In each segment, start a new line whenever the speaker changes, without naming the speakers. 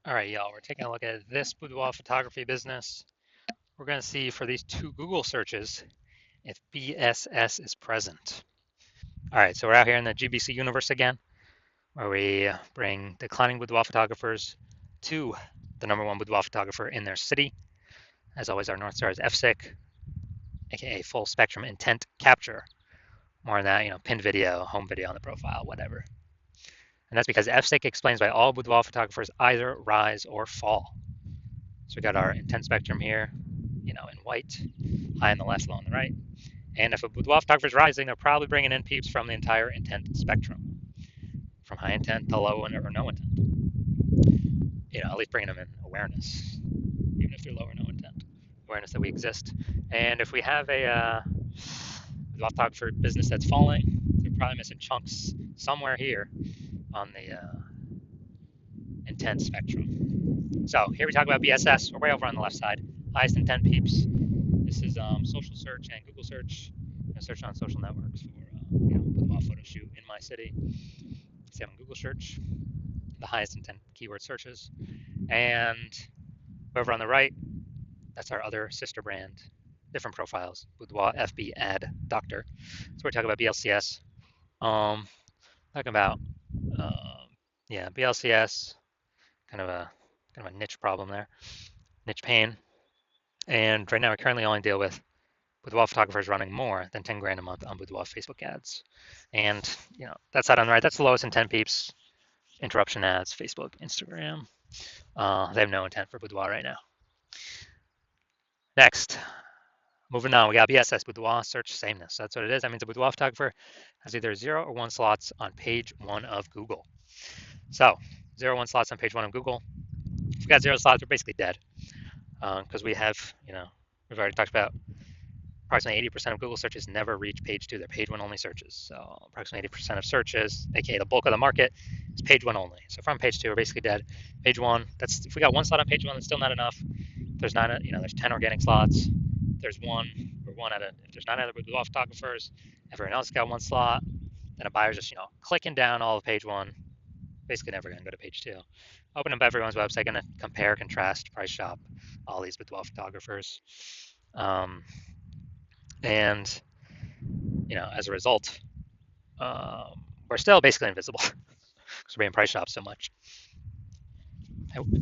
All right, y'all, we're taking a look at this boudoir photography business. We're going to see for these two Google searches if BSS is present. All right, so we're out here in the GBC universe again, where we bring declining boudoir photographers to the number one boudoir photographer in their city. As always, our North Star is FSIC, aka full spectrum intent capture. More on that, pinned video, home video on the profile, whatever. And that's because FSIC explains why all boudoir photographers either rise or fall. So we got our intent spectrum here, in white, high on the left, low on the right. And if a boudoir photographer is rising, they're probably bringing in peeps from the entire intent spectrum, from high intent to low or no intent. At least bringing them in awareness, even if they're low or no intent, awareness that we exist. And if we have a boudoir photographer business that's falling, they're probably missing chunks somewhere here on the intent spectrum. So here we talk about BSS. We're way over on the left side. Highest intent peeps. This is social search and Google search. Search on social networks for boudoir photo shoot in my city. See on Google search, the highest intent keyword searches. And over on the right, that's our other sister brand, different profiles. Boudoir FB ad doctor. So we're talking about BLCS. Talking about BLCS, kind of a niche problem there, niche pain. And right now we currently only deal with boudoir photographers running more than 10 grand a month on boudoir Facebook ads. And, that's out on the right. That's the lowest intent peeps. Interruption ads, Facebook, Instagram. They have no intent for boudoir right now. Next, moving on, we got BSS, boudoir search sameness. That's what it is. That means a boudoir photographer has either 0 or 1 slots on page 1 of Google. So 0 or 1 slots on page 1 of Google. If we got 0 slots, we're basically dead. Because we have, we've already talked about approximately 80% of Google searches never reach page 2. They're page 1 only searches. So approximately 80% of searches, aka the bulk of the market, is page 1 only. So from page 2, we're basically dead. Page 1, if we got 1 slot on page 1, that's still not enough. There's not, there's 10 organic slots. There's one, or one out of, if there's 9 other boudoir photographers, everyone else got 1 slot, then a buyer's just, clicking down all of page 1, basically never going to go to page 2. Open up everyone's website, going to compare, contrast, price shop all these boudoir photographers. And, as a result, we're still basically invisible because we're being price shopped so much.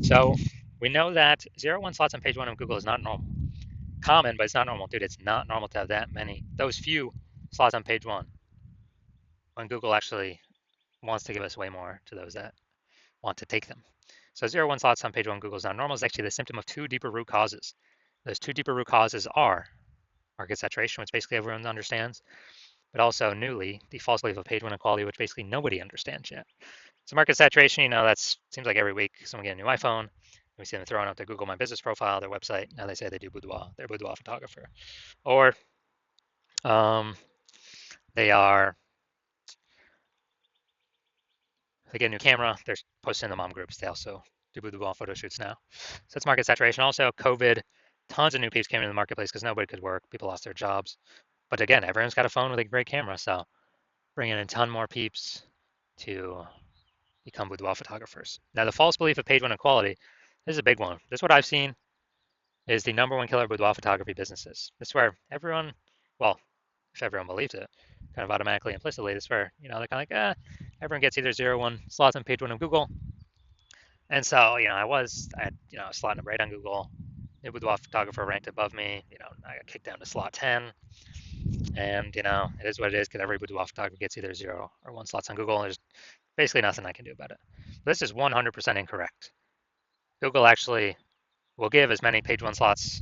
So we know that 0-1 slots on page 1 of Google is not normal. Common, but it's not normal. Dude, it's not normal to have those few slots on page 1 when Google actually wants to give us way more to those that want to take them. So 0-1 slots on page 1 Google is not normal is actually the symptom of 2 deeper root causes. Those 2 deeper root causes are market saturation, which basically everyone understands, but also newly, the false belief of page 1 equality, which basically nobody understands yet. So market saturation, that seems like every week someone get a new iPhone. We see them throwing out their Google My Business profile, their website. Now they say they do boudoir. They're a boudoir photographer. Or they get a new camera. They're posting in the mom groups. They also do boudoir photo shoots now. So that's market saturation. Also, COVID, tons of new peeps came into the marketplace because nobody could work. People lost their jobs. But again, everyone's got a phone with a great camera. So bringing in a ton more peeps to become boudoir photographers. Now, the false belief of page 1 equality, this is a big one. This is what I've seen is the number 1 killer of boudoir photography businesses. This is where everyone, well, if everyone believes it, kind of automatically, implicitly, this is where, they're kind of like, everyone gets either 0-1 slots on page 1 of Google. And so, I had, a slot number 8 on Google. The boudoir photographer ranked above me. I got kicked down to slot 10. And, it is what it is because every boudoir photographer gets either 0 or 1 slots on Google. And there's basically nothing I can do about it. This is 100% incorrect. Google actually will give as many page 1 slots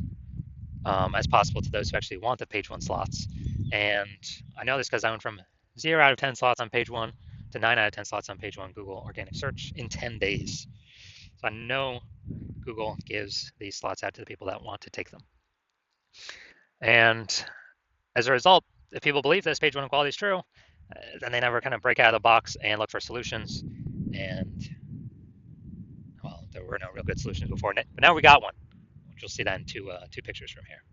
as possible to those who actually want the page 1 slots. And I know this because I went from 0 out of 10 slots on page 1 to 9 out of 10 slots on page 1 Google organic search in 10 days. So I know Google gives these slots out to the people that want to take them. And as a result, if people believe this page 1 equality is true, then they never kind of break out of the box and look for solutions. And, well, there were no real good solutions before. But now we got one, which you'll see that in two pictures from here.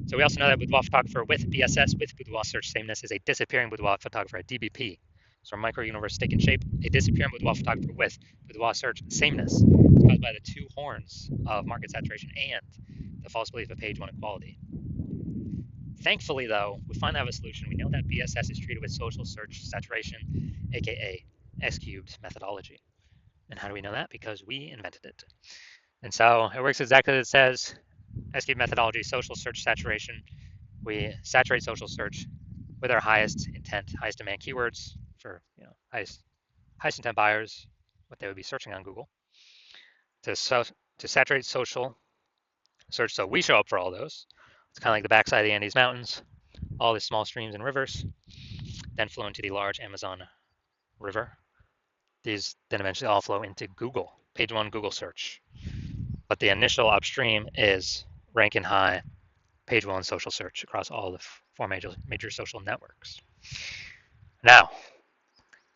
So we also know that boudoir photographer with BSS, with boudoir search sameness, is a disappearing boudoir photographer, a DBP. So micro universe taking shape, a disappearing boudoir photographer with boudoir search sameness is caused by the two horns of market saturation and the false belief of page one equality. Thankfully, though, we finally have a solution. We know that BSS is treated with social search saturation, aka S cubed methodology. And how do we know that? Because we invented it. And so it works exactly as it says. S cubed methodology, social search saturation. We saturate social search with our highest intent, highest demand keywords for highest intent buyers, what they would be searching on Google. To saturate social search, so we show up for all those. It's kind of like the backside of the Andes Mountains, all the small streams and rivers, then flow into the large Amazon River. These then eventually all flow into Google, page one Google search. But the initial upstream is ranking high, page one social search across all the four major social networks. Now,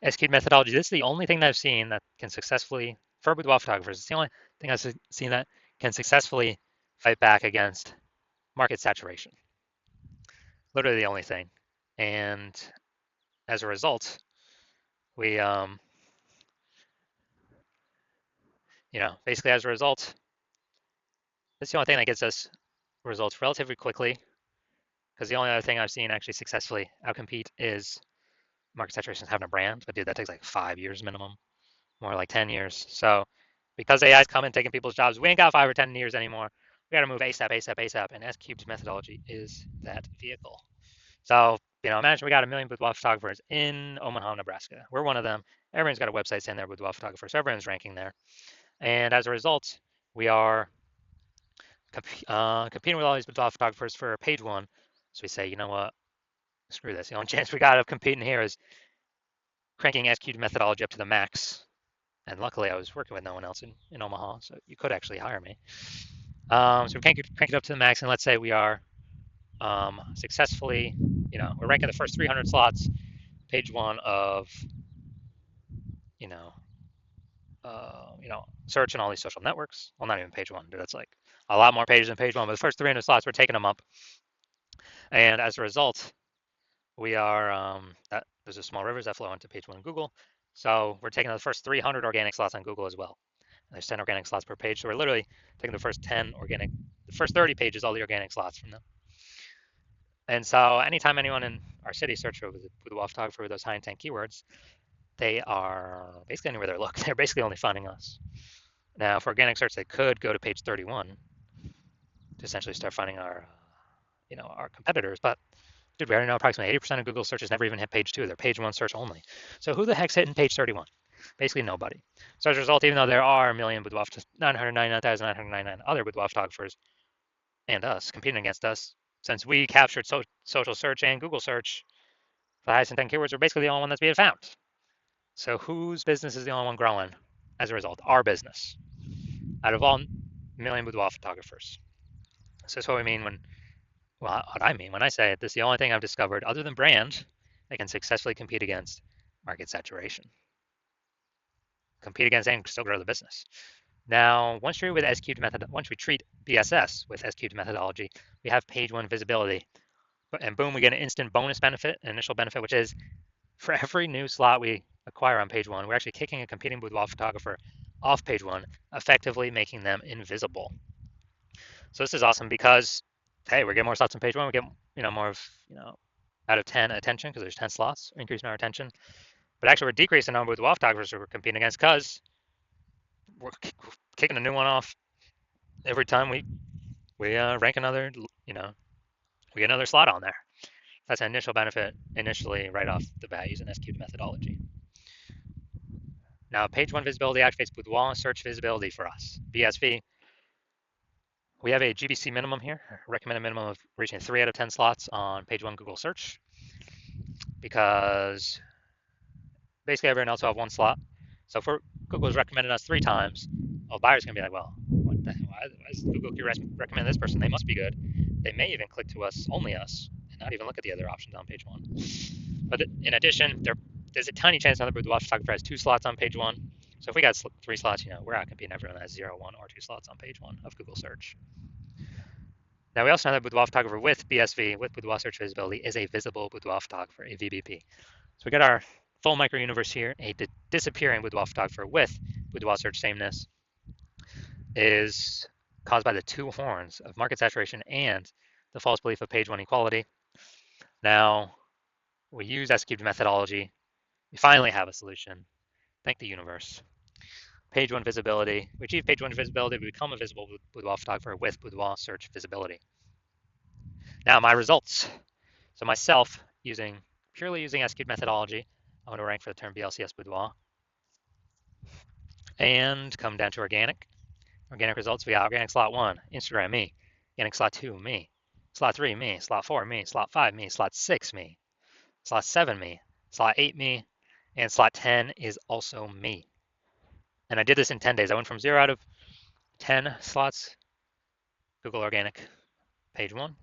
S-cubed methodology, this is the only thing that I've seen that can successfully, for boudoir photographers, it's the only thing I've seen that can successfully fight back against market saturation. Literally the only thing. And as a result, we, basically as a result, it's the only thing that gets us results relatively quickly. Because the only other thing I've seen actually successfully outcompete is market saturation having a brand. But dude, that takes like 5 years minimum, more like 10 years. So because AI is coming, taking people's jobs, we ain't got 5 or 10 years anymore. We got to move ASAP, ASAP, ASAP. And S-cubed methodology is that vehicle. So, imagine we got 1 million boudoir photographers in Omaha, Nebraska. We're one of them. Everyone's got a website saying they're boudoir photographers. So everyone's ranking there. And as a result, we are competing with all these boudoir photographers for page one. So we say, you know what? Screw this. The only chance we got of competing here is cranking S-cubed methodology up to the max. And luckily, I was working with no one else in Omaha, so you could actually hire me. So we crank it up to the max, and let's say we are successfully, we're ranking the first 300 slots, page one of, search and all these social networks. Well, not even page one, dude. That's like a lot more pages than page one. But the first 300 slots, we're taking them up, and as a result, we are there's a small rivers that flow into page one Google. So we're taking the first 300 organic slots on Google as well. And there's 10 organic slots per page. So we're literally taking the first 30 pages, all the organic slots from them. And so anytime anyone in our city search for the boudoir photographer with those high intent keywords, they are basically anywhere they look. They're basically only finding us. Now, for organic search, they could go to page 31 to essentially start finding our competitors. But dude, we already know approximately 80% of Google searches never even hit page 2. They're page 1 search only. So who the heck's hitting page 31? Basically nobody. So as a result, even though there are 999,999 other boudoir photographers and us competing against us, since we captured social search and Google search for the highest intent keywords, we're basically the only one that's being found. So whose business is the only one growing as a result? Our business. Out of all 1 million boudoir photographers. So that's what I mean when I say it. This is the only thing I've discovered, other than brand, that can successfully compete against market saturation. Compete against and still grow the business. Now, once we treat BSS with S-cubed methodology, we have page one visibility. And boom, we get an instant bonus benefit, an initial benefit, which is for every new slot we acquire on page one, we're actually kicking a competing boudoir photographer off page one, effectively making them invisible. So this is awesome because, hey, we're getting more slots on page one. We get, more of, out of 10 attention because there's 10 slots, increasing our attention. But actually, we're decreasing the number of boudoir photographers we're competing against because we're kicking a new one off every time we rank another, we get another slot on there. That's an initial benefit initially right off the bat using S-cubed methodology. Now, page one visibility activates boudoir search visibility for us. BSV, we have a GBC minimum here, recommended minimum of reaching 3 out of 10 slots on page one Google search, because basically everyone else will have one slot. So if Google's recommended us 3 times, well, buyer's gonna be like, well, what the hell? Why is Google recommend this person? They must be good. They may even click to us, only us, and not even look at the other options on page one. But in addition, there's a tiny chance another boudoir photographer has 2 slots on page one. So if we got 3 slots, we're out competing everyone that has 0, 1, or 2 slots on page one of Google search. Now we also know that boudoir photographer with BSV, with boudoir search visibility, is a visible boudoir photographer, a VBP. So we get our Full micro universe here, a disappearing boudoir photographer with boudoir search sameness is caused by the two horns of market saturation and the false belief of page one equality. Now, we use S-cubed methodology. We finally have a solution. Thank the universe. Page one visibility. We achieve page one visibility. We become a visible boudoir photographer with boudoir search visibility. Now, my results. So myself, purely using S-cubed methodology, I'm going to rank for the term BLCS boudoir. And come down to organic. Organic results, we got organic slot 1, Instagram, me. Organic slot 2, me. Slot 3, me. Slot 4, me. Slot 5, me. Slot 6, me. Slot 7, me. Slot 8, me. And slot 10 is also me. And I did this in 10 days. I went from 0 out of 10 slots, Google Organic, page 1.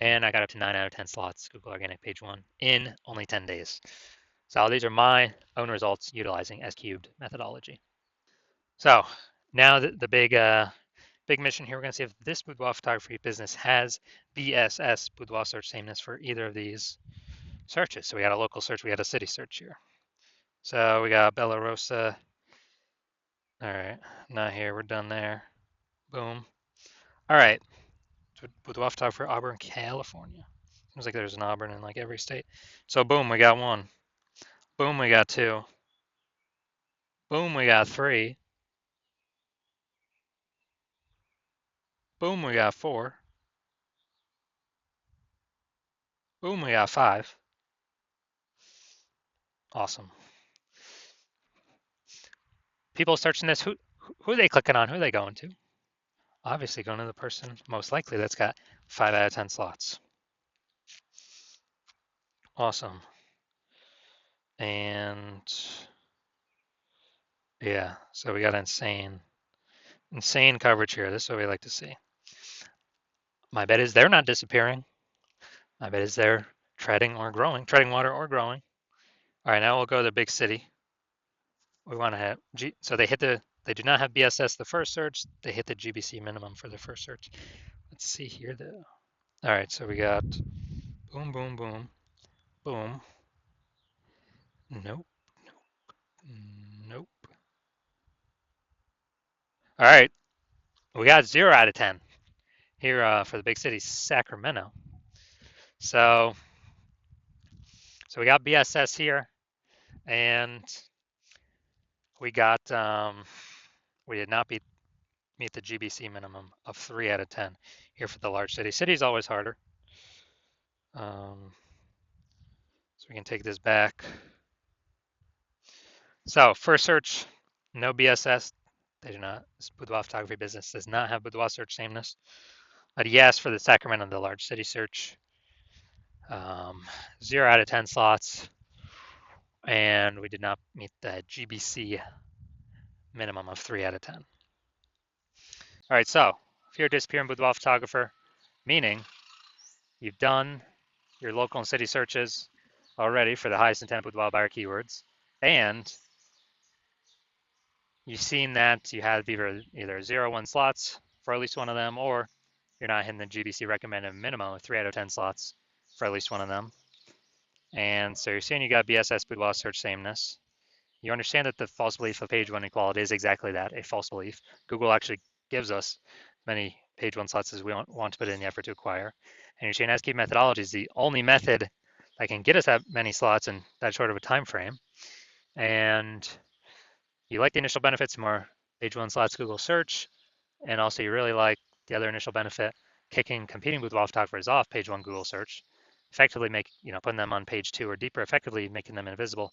And I got up to 9 out of 10 slots, Google Organic, page 1, in only 10 days. So these are my own results utilizing S-cubed methodology. So now the big mission here, we're going to see if this boudoir photography business has BSS, boudoir search sameness, for either of these searches. So we got a local search, we got a city search here. So we got Bella Rosa. All right, not here, we're done there. Boom. All right, so boudoir photography for Auburn, California. Seems like there's an Auburn in like every state. So boom, we got 1. Boom, we got 2. Boom, we got 3. Boom, we got 4. Boom, we got 5. Awesome. People searching this, who are they clicking on? Who are they going to? Obviously going to the person most likely that's got 5 out of 10 slots. Awesome. And yeah, so we got insane coverage here. This is what we like to see. My bet is they're not disappearing. My bet is they're treading water or growing. All right, now we'll go to the big city. We want to have, so they do not have BSS the first search. They hit the GBC minimum for the first search. Let's see here though. All right, so we got boom, boom, boom, boom. Nope, nope. All right, we got 0 out of 10 here for the big city, Sacramento. So we got BSS here, and we got we did not meet the GBC minimum of 3 out of 10 here for the large city. City's always harder. So we can take this back. So first search, no BSS. They do not. This boudoir photography business does not have boudoir search sameness. But yes, for the Sacramento, the large city search, 0 out of 10 slots, and we did not meet the GBC minimum of 3 out of 10. All right, so if you're a disappearing boudoir photographer, meaning you've done your local and city searches already for the highest intent boudoir buyer keywords, and you've seen that you have either 0 1 slots for at least one of them, or you're not hitting the GBC recommended minimum of 3 out of 10 slots for at least one of them. And so you're saying you got BSS boudoir search sameness. You understand that the false belief of page one equality is exactly that, a false belief. Google actually gives us many page one slots as we want to put in the effort to acquire. And your chain S-cubed methodology is the only method that can get us that many slots in that short of a time frame. And you like the initial benefits, more page one slots Google search, and also you really like the other initial benefit, kicking competing boudoir photographers off page one Google search, effectively putting them on page 2 or deeper, effectively making them invisible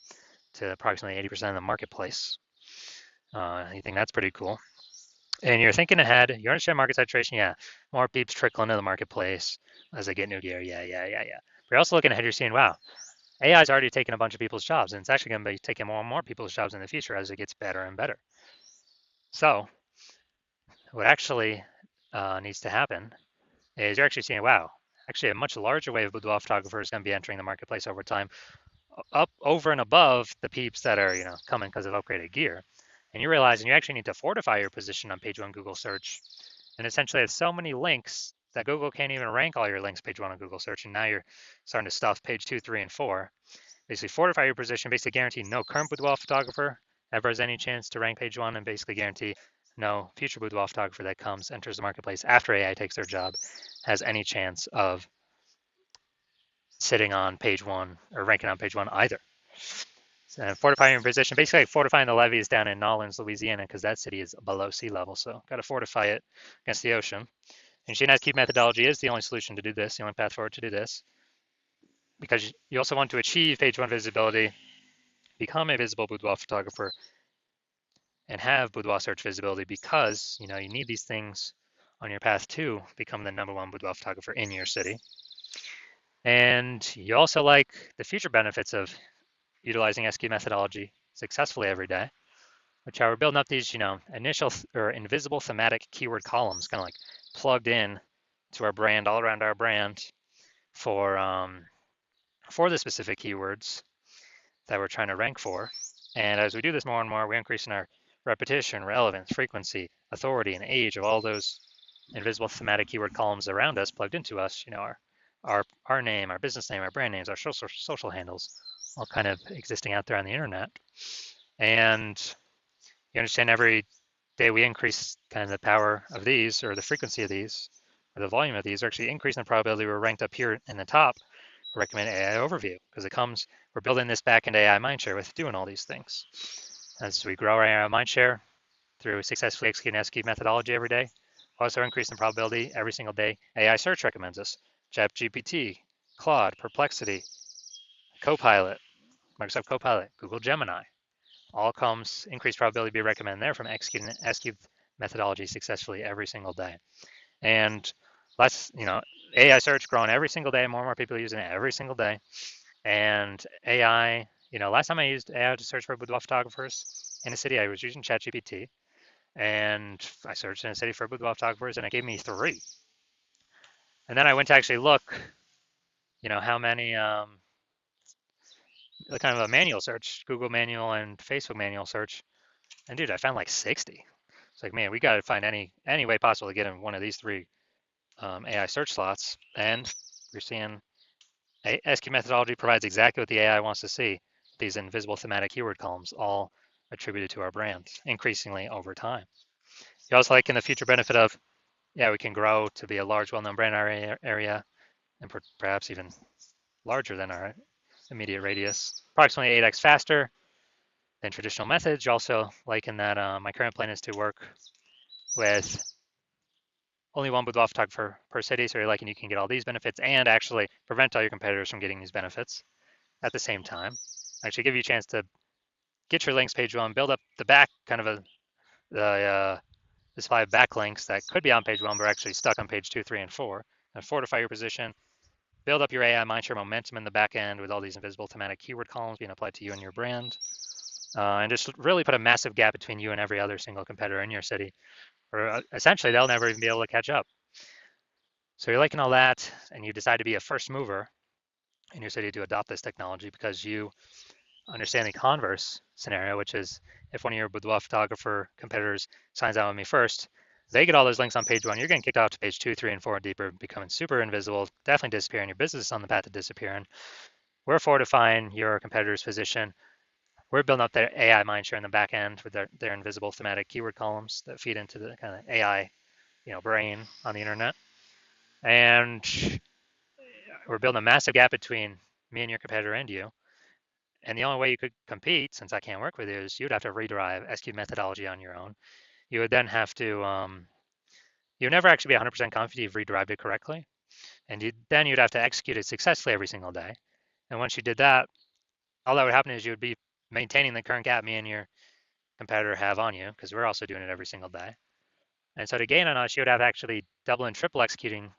to approximately 80% of the marketplace. You think that's pretty cool. And you're thinking ahead, you understand market saturation, yeah, more peeps trickle into the marketplace as they get new gear, yeah. But you're also looking ahead, you're seeing, wow, AI is already taking a bunch of people's jobs, and it's actually going to be taking more and more people's jobs in the future as it gets better and better. So what actually needs to happen is you're actually seeing, wow, actually a much larger wave of boudoir photographers is going to be entering the marketplace over time, up over and above the peeps that are coming because of upgraded gear. And you're realizing you actually need to fortify your position on page one Google search. And essentially it's so many links that Google can't even rank all your links page one on Google search. And now you're starting to stuff page 2, 3, and 4. basically fortify your position, basically guarantee no current boudoir photographer ever has any chance to rank page one, and basically guarantee no future boudoir photographer that enters the marketplace after AI takes their job has any chance of sitting on page one or ranking on page one either. So fortifying your position, basically like fortifying the levees down in Nolens, Louisiana, because that city is below sea level. So got to fortify it against the ocean. And Sheen Key methodology is the only solution to do this, the only path forward to do this, because you also want to achieve page one visibility, become a visible boudoir photographer, and have boudoir search visibility, because you need these things on your path to become the #1 boudoir photographer in your city. And you also like the future benefits of utilizing SQ methodology successfully every day, which are we're building up these, initial or invisible thematic keyword columns, kind of like plugged in to our brand, all around our brand for the specific keywords that we're trying to rank for. And as we do this more and more, we're increasing our repetition, relevance, frequency, authority, and age of all those invisible thematic keyword columns around us, plugged into us. Our name, our business name, our brand names, our social handles, all kind of existing out there on the internet. And you understand every day we increase kind of the power of these, or the frequency of these, or the volume of these, are actually increasing the probability we're ranked up here in the top for recommended AI overview, because we're building this back-end AI mindshare with doing all these things. As we grow our AI mindshare through successfully executing SQ methodology every day, also increasing the probability every single day AI search recommends us. ChatGPT, Claude, Perplexity, Copilot, Microsoft Copilot, Google Gemini, all comes increased probability to be recommended there from executing SQ methodology successfully every single day. And AI search growing every single day, more and more people using it every single day. And AI, last time I used AI to search for boudoir photographers in a city, I was using ChatGPT, and I searched in a city for boudoir photographers, and it gave me 3. And then I went to actually look, how many, kind of a manual search, Google manual and Facebook manual search, and dude, I found like 60. It's like, man, we got to find any way possible to get in one of these 3 AI search slots. And you're seeing SQ methodology provides exactly what the AI wants to see. These invisible thematic keyword columns, all attributed to our brand, increasingly over time. You also like in the future benefit of, we can grow to be a large, well-known brand in our area, and perhaps even larger than our immediate radius, approximately 8x faster than traditional methods. You also like in that my current plan is to work with only one boudoir photographer per city, so you're liking you can get all these benefits and actually prevent all your competitors from getting these benefits at the same time. Actually give you a chance to get your links page one, build up the back kind of the supply of backlinks that could be on page one but are actually stuck on page 2, 3, and 4, and fortify your position, build up your AI mindshare momentum in the back end with all these invisible thematic keyword columns being applied to you and your brand, and just really put a massive gap between you and every other single competitor in your city, or essentially they'll never even be able to catch up. So you're liking all that, and you decide to be a first mover in your city to adopt this technology because you understand the converse scenario, which is if one of your boudoir photographer competitors signs on with me first, they get all those links on page one, you're getting kicked off to page 2, 3, and 4 deeper, becoming super invisible, definitely disappearing. Your business is on the path to disappearing. We're fortifying your competitor's position. We're building up their AI mindshare in the back end with their invisible thematic keyword columns that feed into the kind of AI, brain on the internet. And we're building a massive gap between me and your competitor and you. And the only way you could compete, since I can't work with you, is you'd have to rederive SQ methodology on your own. You would then have to, you'd never actually be 100% confident you've rederived it correctly. And then you'd have to execute it successfully every single day. And once you did that, all that would happen is you would be maintaining the current gap me and your competitor have on you, because we're also doing it every single day. And so to gain on us, you would have actually double and triple executing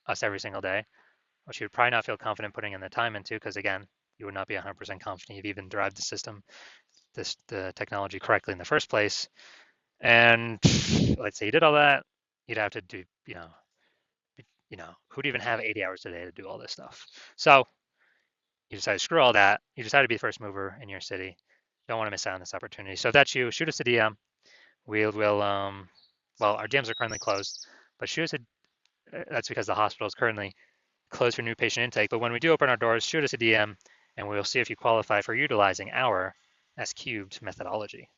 us every single day, which you would probably not feel confident putting in the time into, because again, you would not be 100% confident you've even derived the system, the technology correctly in the first place. And let's say you did all that, you'd have to do, who'd even have 80 hours a day to do all this stuff? So you decide to screw all that. You decide to be the first mover in your city. Don't want to miss out on this opportunity. So if that's you, shoot us a DM. We'll well, our DMs are currently closed, but shoot us that's because the hospital is currently closed for new patient intake. But when we do open our doors, shoot us a DM, and we'll see if you qualify for utilizing our S cubed methodology.